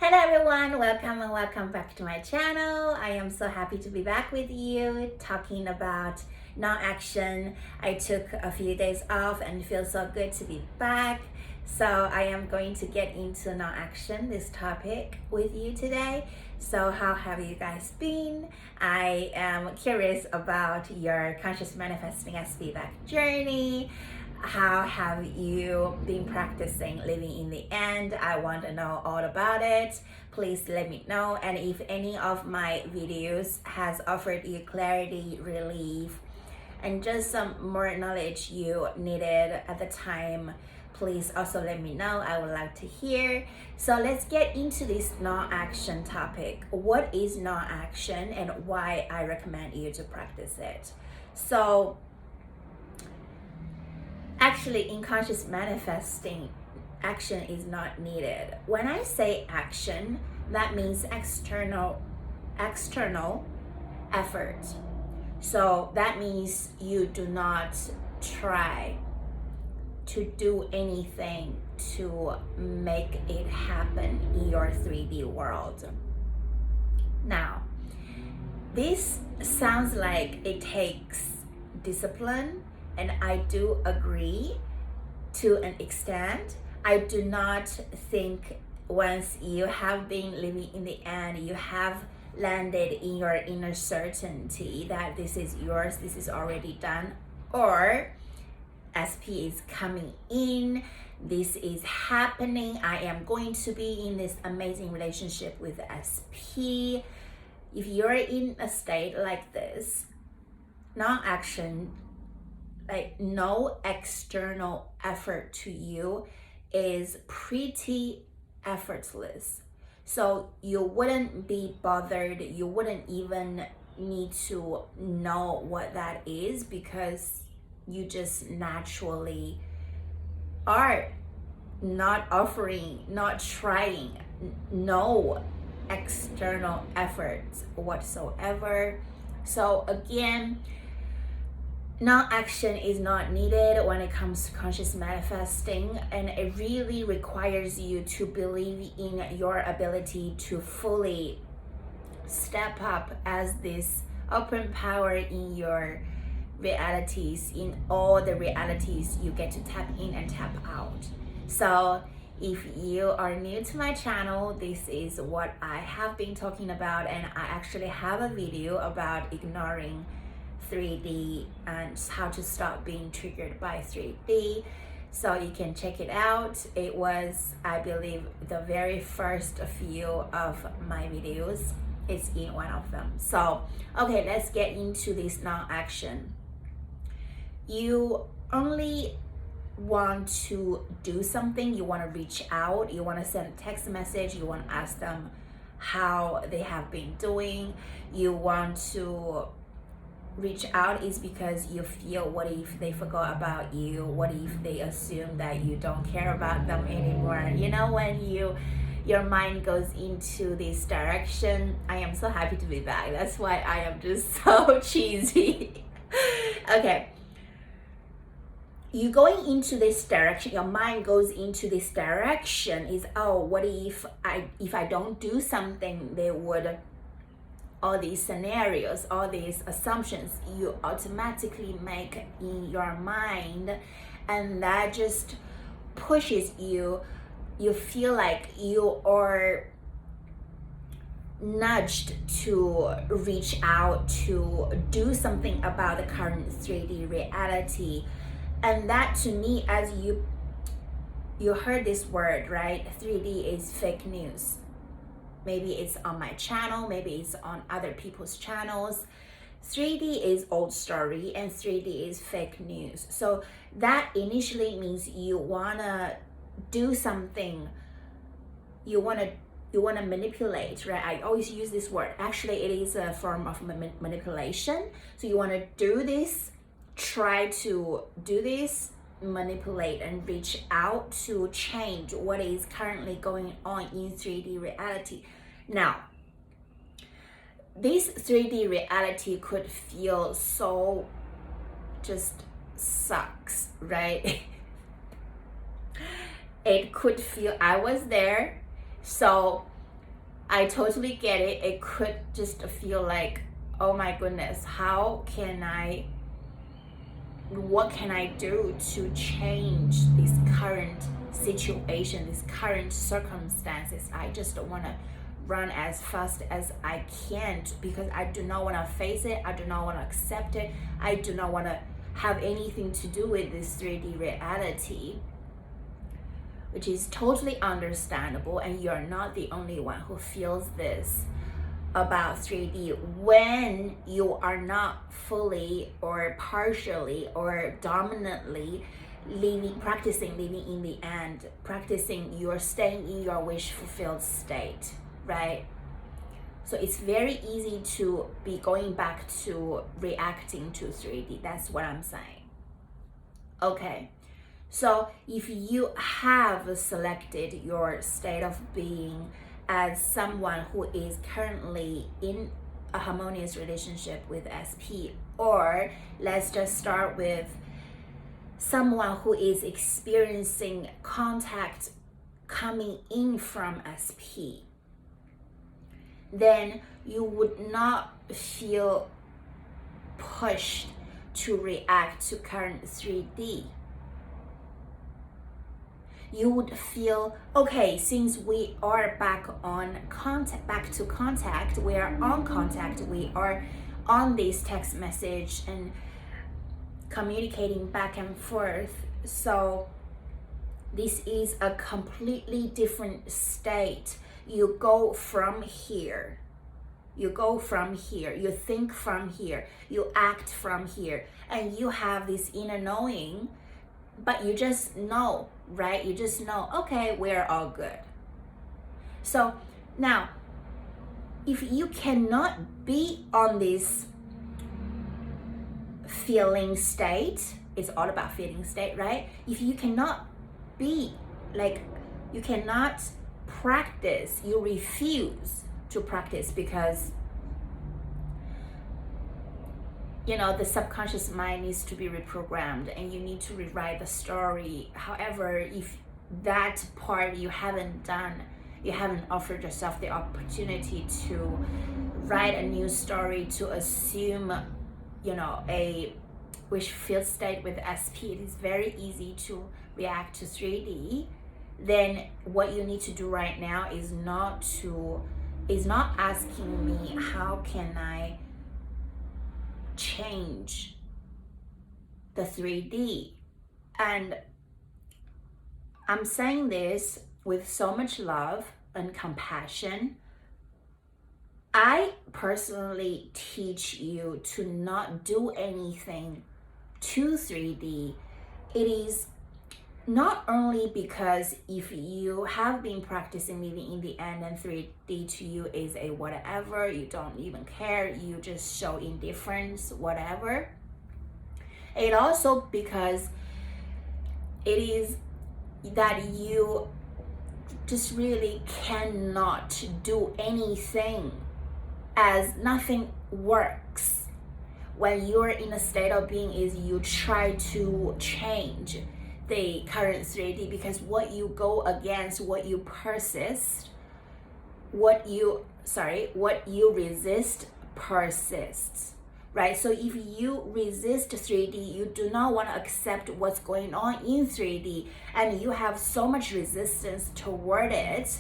Hello everyone, welcome and welcome back to my channel. I am so happy to be back with you talking about non-action. I took a few days off and feel so good to be back. So I am going to get into non-action, this topic with you today. So how have you guys been? I am curious about your conscious manifesting as feedback journey. How have you been practicing living in the end? I want to know all about it. Please let me know. And if any of my videos has offered you clarity, relief, and just some more knowledge you needed at the time, please also let me know. I would like to hear. So let's get into this non-action topic. What is non-action and why I recommend you to practice it? So actually, in conscious manifesting, action is not needed. When I say action, that means external effort. So that means you do not try to do anything to make it happen in your 3D world. Now, this sounds like it takes discipline, and I do agree to an extent. I do not think once you have been living in the end, you have landed in your inner certainty that this is yours, this is already done, or SP is coming in, this is happening, I am going to be in this amazing relationship with SP. If you're in a state like this, non-action, like no external effort to you, is pretty effortless. So you wouldn't be bothered, you wouldn't even need to know what that is, because you just naturally are not offering, not trying, no external efforts whatsoever. So again, non-action is not needed when it comes to conscious manifesting, and it really requires you to believe in your ability to fully step up as this open power in your realities, in all the realities you get to tap in and tap out. So if you are new to my channel, this is what I have been talking about, and I actually have a video about ignoring 3D and how to stop being triggered by 3D. So you can check it out. It was, I believe, the very first few of my videos. It's in one of them. So, okay, let's get into this non-action. You only want to do something, you want to reach out, you want to send a text message, you want to ask them how they have been doing, you want to reach out is because you feel, what if they forgot about you, what if they assume that you don't care about them anymore. You know, when your mind goes into this direction. I am so happy to be back, that's why I am just so cheesy. Okay, you going into this direction, your mind goes into this direction is, oh, what if I don't do something, they would, all these scenarios, all these assumptions you automatically make in your mind, and that just pushes you. You feel like you are nudged to reach out, to do something about the current 3D reality. And that, to me, as you heard this word, right? 3D is fake news. Maybe it's on my channel, maybe it's on other people's channels. 3D is old story and 3D is fake news. So that initially means you wanna do something, you wanna manipulate, right? I always use this word. Actually, it is a form of manipulation. So you wanna do this, try to do this, manipulate and reach out to change what is currently going on in 3D reality. Now, this 3D reality could feel so just sucks, right? It could feel, I was there, so I totally get it. It could just feel like, oh my goodness, what can I do to change this current situation, this current circumstances? I just want to run as fast as I can because I do not want to face it. I do not want to accept it. I do not want to have anything to do with this 3D reality, which is totally understandable, and you're not the only one who feels this about 3D when you are not fully or partially or dominantly practicing living in the end, practicing your staying in your wish fulfilled state, right? So it's very easy to be going back to reacting to 3D. That's what I'm saying. Okay. So if you have selected your state of being as someone who is currently in a harmonious relationship with SP, or let's just start with someone who is experiencing contact coming in from SP, then you would not feel pushed to react to current 3D. You would feel, okay, since we are back to contact, we are on contact, we are on this text message and communicating back and forth. So this is a completely different state. You go from here. You go from here. You think from here. You act from here. And you have this inner knowing, but you just know, right? You just know, okay, we're all good. So now, if you cannot be on this feeling state, it's all about feeling state, right? If you cannot be like, you cannot practice, you refuse to practice because the subconscious mind needs to be reprogrammed and you need to rewrite the story. However, if that part you haven't done, you haven't offered yourself the opportunity to write a new story, to assume a wish fulfilled state with SP, it is very easy to react to 3D. Then what you need to do right now is not asking me, how can I change the 3D? And I'm saying this with so much love and compassion. I personally teach you to not do anything to 3D. It is not only because if you have been practicing living in the end and 3D to you is a whatever, you don't even care, you just show indifference, whatever. It also because it is that you just really cannot do anything, as nothing works when you're in a state of being. Is you try to change the current 3D, because what you go against, what you persist, what you resist persists, right? So if you resist 3D, you do not want to accept what's going on in 3D, and you have so much resistance toward it.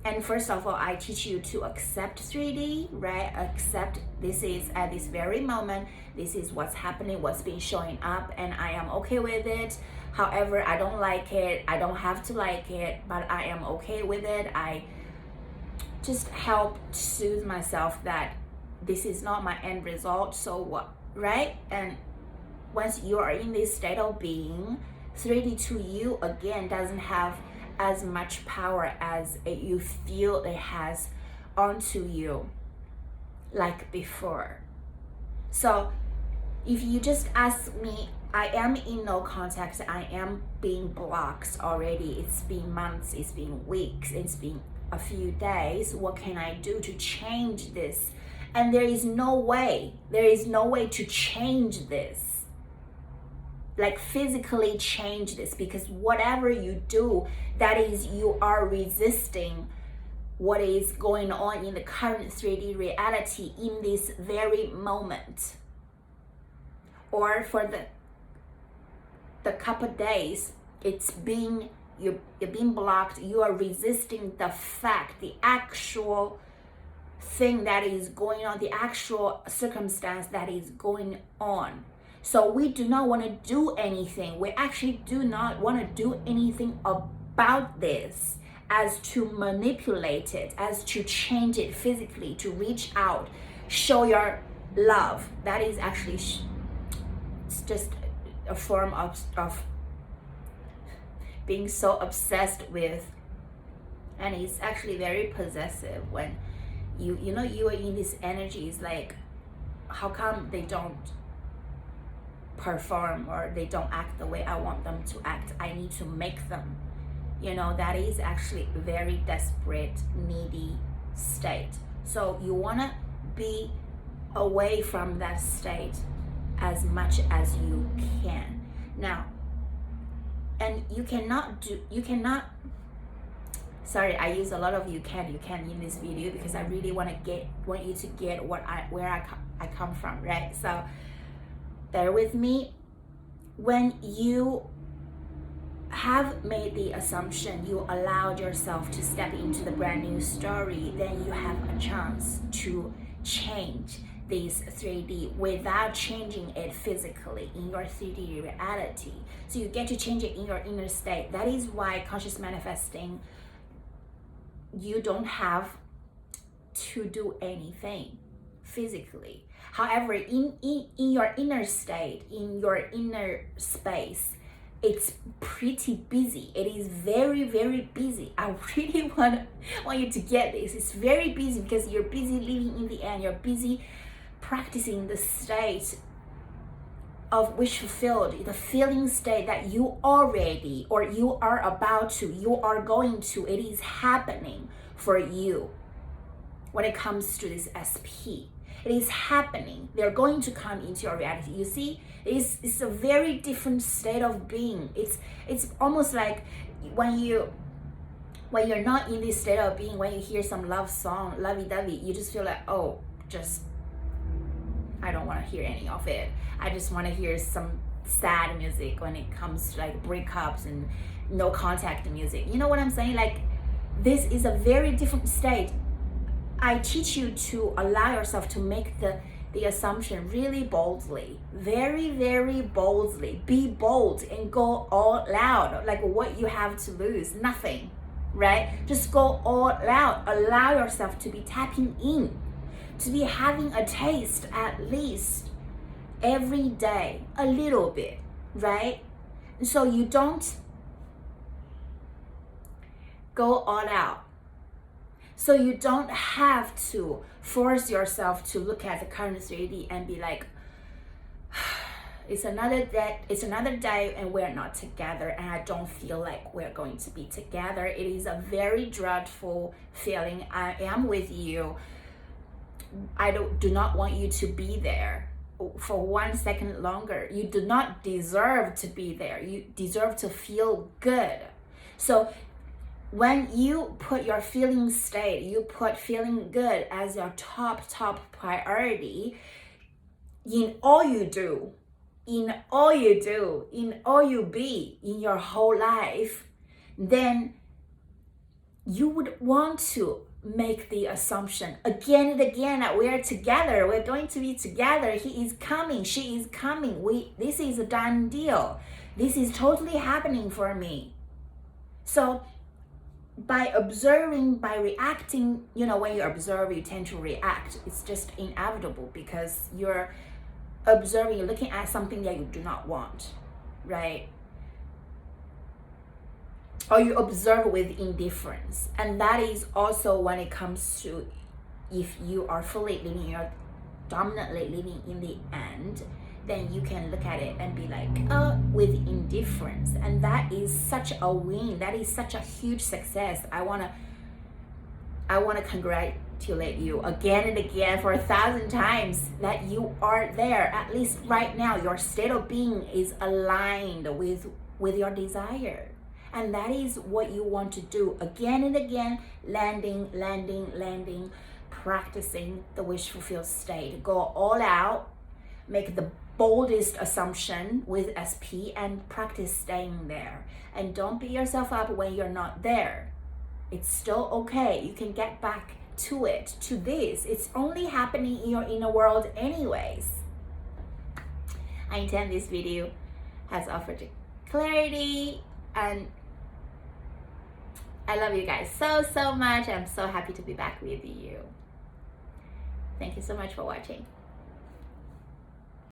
And first of all, I teach you to accept 3D, right? Accept this is at this very moment, this is what's happening, what's been showing up, and I am okay with it. However, I don't like it. I don't have to like it, but I am okay with it. I just help soothe myself that this is not my end result, so what, right? And once you are in this state of being, 3D to you, again, doesn't have as much power as you feel it has onto you like before. So if you just ask me, I am in no contact, I am being blocked already, it's been months, it's been weeks, it's been a few days, what can I do to change this? And there is no way to change this, like physically change this, because whatever you do, that is, you are resisting what is going on in the current 3D reality in this very moment. Or for the couple days, you're being blocked, you are resisting the fact, the actual thing that is going on, the actual circumstance that is going on. So we do not want to do anything. We actually do not want to do anything about this, as to manipulate it, as to change it physically, to reach out, show your love. That is actually it's just a form of being so obsessed with, and it's actually very possessive when you know you are in this energy. It's like, how come they don't perform or they don't act the way I want them to act? I need to make them. That is actually a very desperate, needy state. So you want to be away from that state as much as you can. Now, and you cannot, sorry, I use a lot of you can in this video because I really want you to get where I come from, right? So bear with me. When you have made the assumption, you allowed yourself to step into the brand new story, then you have a chance to change this 3D without changing it physically in your 3D reality. So you get to change it in your inner state. That is why conscious manifesting, you don't have to do anything physically. However, in your inner state, in your inner space, it's pretty busy. It is very, very busy. I really want you to get this. It's very busy because you're busy living in the end. You're busy practicing the state of wish fulfilled, the feeling state that you already, or you are about to, you are going to, it is happening for you when it comes to this SP. It is happening. They're going to come into your reality. You see, it's a very different state of being. It's almost like when you're not in this state of being, when you hear some love song, lovey-dovey, you just feel like, oh, I don't want to hear any of it. I just want to hear some sad music when it comes to like breakups and no contact music. You know what I'm saying? Like, this is a very different state. I teach you to allow yourself to make the assumption really boldly, very, very boldly. Be bold and go all out. Like, what you have to lose? Nothing, right? Just go all out. Allow yourself to be tapping in, to be having a taste at least every day, a little bit, right? So you don't go all out. So you don't have to force yourself to look at the current 3D and be like, it's another day and we're not together, and I don't feel like we're going to be together. It is a very dreadful feeling. I am with you. I do not want you to be there for 1 second longer. You do not deserve to be there. You deserve to feel good. So when you put your feeling state, you put feeling good as your top priority in all you do, in all you be in your whole life, then you would want to make the assumption again and again that we're together, we're going to be together, he is coming, she is coming, this is a done deal, this is totally happening for me. So by observing, by reacting, when you observe, you tend to react. It's just inevitable because you're observing, you're looking at something that you do not want, right? Or you observe with indifference. And that is also when it comes to, if you are fully living, you're dominantly living in the end, then you can look at it and be like, with indifference. And that is such a win. That is such a huge success. I wanna congratulate you again and again for 1,000 times that you are there. At least right now, your state of being is aligned with your desire. And that is what you want to do again and again, landing, practicing the wish fulfilled state. Go all out, make the boldest assumption with SP and practice staying there. And don't beat yourself up when you're not there. It's still okay. You can get back to it, to this. It's only happening in your inner world anyways. I intend this video has offered clarity, and I love you guys so much. I'm so happy to be back with you. Thank you so much for watching.